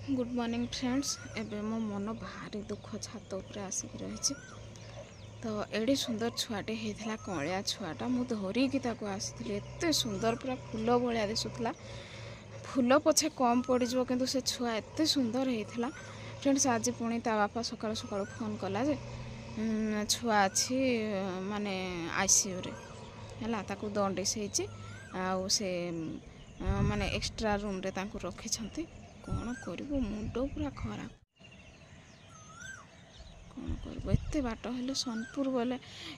Good morning friends. एबे मो मन भारी दुख छात उपर आसिक रही। तो एडे सुंदर छुआटे होता कलिया छुआटा मु धरिकी आसी एत सुंदर पूरा फूल भाया दिशुला। फूल पछे कम पड़ो कि से छुआ एत सुंदर होता। फ्रेंड्स आज पुणी ता बापा सकाल सकाल फोन कला जे छुआ अच्छी माने आईसीयू रे है ताकू दंडिस से माने एक्स्ट्रा रूम रे ताकू रखी। कौन कर मुंड पूरा खराब कौन कर एत बाट हेले सोनपुर बोले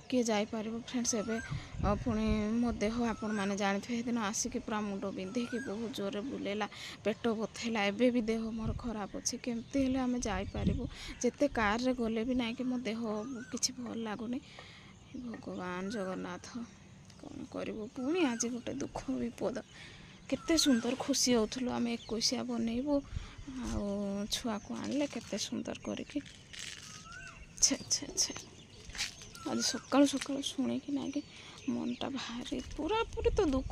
किए जापर। फ्रेंड्स एबे पुणी मो देह आपण मैंने जानी दिन आसिक पूरा मुंड बिंधिकी बहुत जोर बुलेला पेट बथेला। एबे भी देह मोर खराब अच्छे केमती हेले आमे जापारू जिते कार रे गले भी ना कि मो देह किसी भल लगुनि। भगवान जगन्नाथ कौन कर पुणी आज गोटे दुख विपद केते सुंदर खुशी होथुलु आमे 21 बनइबू आ छुआ को आनले केते सुंदर करके छे छे छे आज सकाल सकाल शुणी कि ना कि मनटा भारी पूरा पूरी तो दुख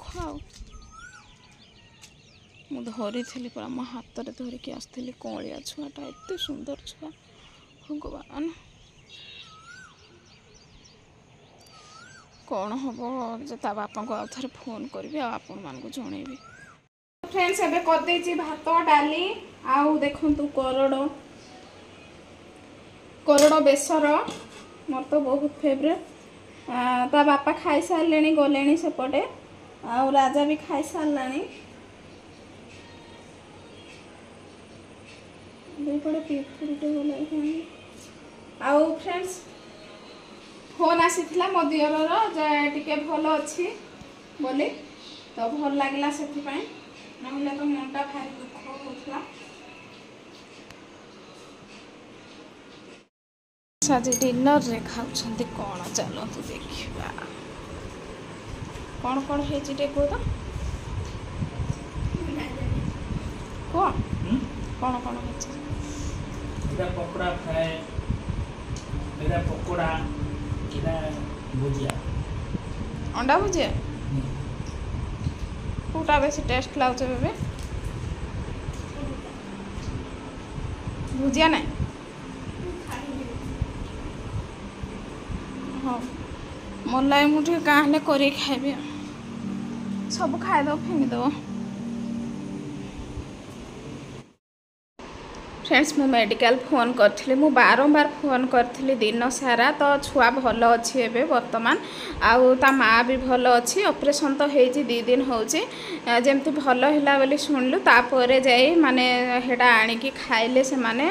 मु धरी थी पूरा मो हाथ में धरिकी आसती कलिया छुआटा एत सुंदर छुआ। भगवान कौन हम ता बापा को आउ थे फोन करी आपण मानक जनइबी। फ्रेंड्स एबे कर देछि भात डाली आउ देखंतु कोरडो बेसर मोर तो बहुत फेवरेट। ता बापा खाई सारे गले सेपटे आउ राजा भी खाई सारे आउ फ्रेंड्स फोन आसीथिला मो दियर टिके भल अच्छी बोली तो भल लगिला से ना तो मनटा भारी दुख होता। आज डिनर रे खाऊछंती कौन चलतु देखा कौन कौन है कह तो कौन कौन है पकोड़ा फ्राए पकोड़ा भुजिया अंडा भुजिया कौटा बेसी टेस्ट लागे बेबे भुजिया ना हाँ मोर लगे मुझे कहाँ कर खाइबी सब खाईद फिंगीदेव। फ्रेंड्स मु मेडिकल फोन करी मु बारंबार फोन करी दिन सारा तो छुआ भल अच्छी एबे वर्तमान आउ ता माँ भी भल अच्छी ऑपरेशन तो हो 2 दिन होमती भल है बोली शुणिलु तापर जाई माने हेडा आणिकी खाइले से माने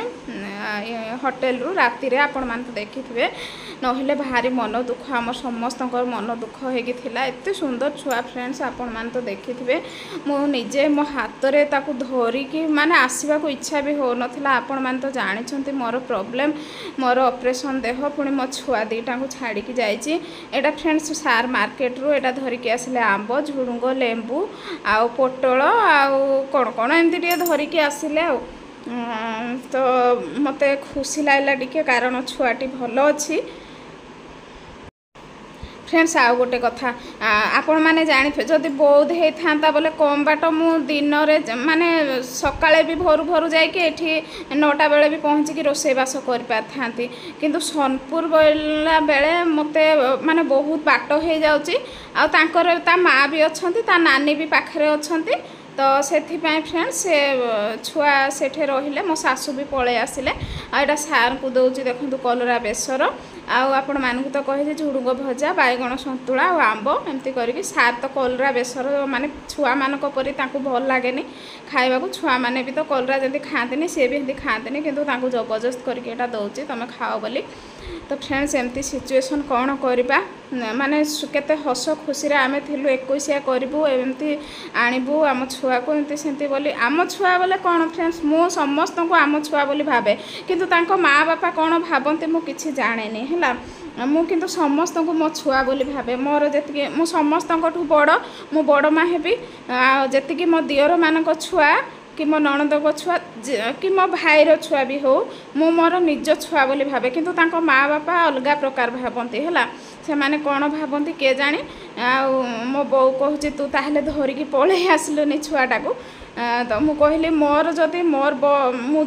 होटेल रु राति रे आपण मान तो देखिथिबे नहिले भारी मन दुख आम समस्त मन दुख होगी एत सुंदर छुआ। फ्रेंड्स आपण मान तो देखिथिबे मु निजे मो हाथ रे ताकू धरिकी माने आसीबा को इच्छा भी हो नथिला। आपण मान तो जानिछंती मोर प्रॉब्लम मोर ऑपरेशन देह पुणी मो छुआ दीटा को छाड़ी की जाइछि। एटा फ्रेंड्स सार मार्केट रु एटा धरिकी आसिले आंब झुडुंग लेंबू आउ पोटल आउ कौन कौन एमती धरिकी आसिले आउ तो मते खुशी लागला टिके कारण छुआटी भल अच्छी। फ्रेंड्स आउ गोटे कथा आपण मैंने जानी जदि बौद्ध होता बोले कम बाट मु दिन माने सकाळे भी भोरु भोरु जाइए 9टा बेले भी पहुँचिकी रोषेईबास कर पारि किंतु सोनपुर बोला बेले मते माने बहुत बाट हो जाउची आ तांकर ता माँ भी अच्छंती ता नानी भी पाखरे अच्छंती तो से फ्रेंड्स से छुआ सेठे रहिले मो सासू भी पळे आसिले आटा सार को दौची देखंतु कलरा बेसर आपण मानकु तो कहे झुडुंग भजा बैगण सन्तुला और आंब एमती करके सार तो कलरा बेसर माने छुआ मानक परी तांकु भल लागेनी खाइबा को छुआ माने भी तो कलरा जल्दी खाते सी भी एमती खाते किंतु तांकु जबरदस्त करके एटा दौची तमे खाओ बोली। तो फ्रेंड्स एमती सिचुएशन कौन करबा माने केते हस खुशी आमे थिलु 21 करूँ एमती आणबू आम छुआ को एमती सेमती बोली आम छुआ बोले कौन फ्रेंड्स मु समस्त को आम छुआ बोली भावे किंतु तांको माँ बापा कौन भावते मु किछि जानेनी है मु किंतु समस्त को मो छुआ बोली भावे मोर जेतिके मु समस्त बड़ मु बड़ माँ हेबी जेतिके मो दियर मानक छुआ कि मो नणंद को छुआ कि मो भाईर छुआ भी हो मु मोर निज छुआ बोली भावे किंतु तांको माँ बापा अलगा प्रकार भावती है से माने कौन भावती किए जानी आ मो बो कहूँ तू ताहले धरिकी पळेई आसलुनी छुआटा को तो मु कहली मोर जदि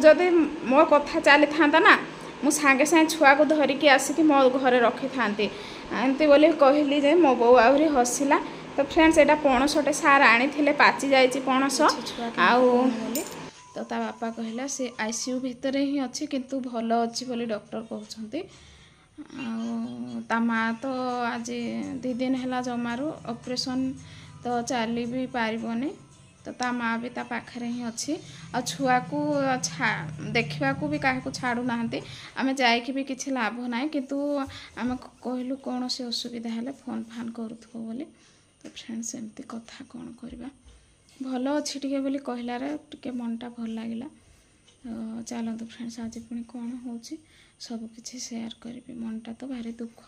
जदि मो कथा चली था ना मु सागे सागे छुआ को धरिकी आसिकी मो घरे रखी था एमती बोली कहली जे मो बो आहरी हसिला। तो फ्रेंड्स एटा पणसटे सार आनी पाची जाइए पणस आउ तो ता बापा कहला से आईसीयू भितर ही अच्छी किंतु भल अच्छी बोली डॉक्टर कहते। ता माँ तो आज 2 दिन है जमारू ऑपरेशन तो चली भी पारबनी तो ता माँ भी ता पाखरे ही अच्छी आ छुआ को देखा भी क्या छाड़ू ना आम जाकि भी किसी लाभ ना किंतु आम कहलु कौन से असुविधा है फोन फान करूथो बोली। तो फ्रेंड्स एमती कथा कौन करवा भल अच्छी टे बोली कहलार टे मनटा भल लगे। तो चलतु फ्रेंड्स आज पुणी कौन हो सब किसी शेयर करी मनटा तो भारी दुख।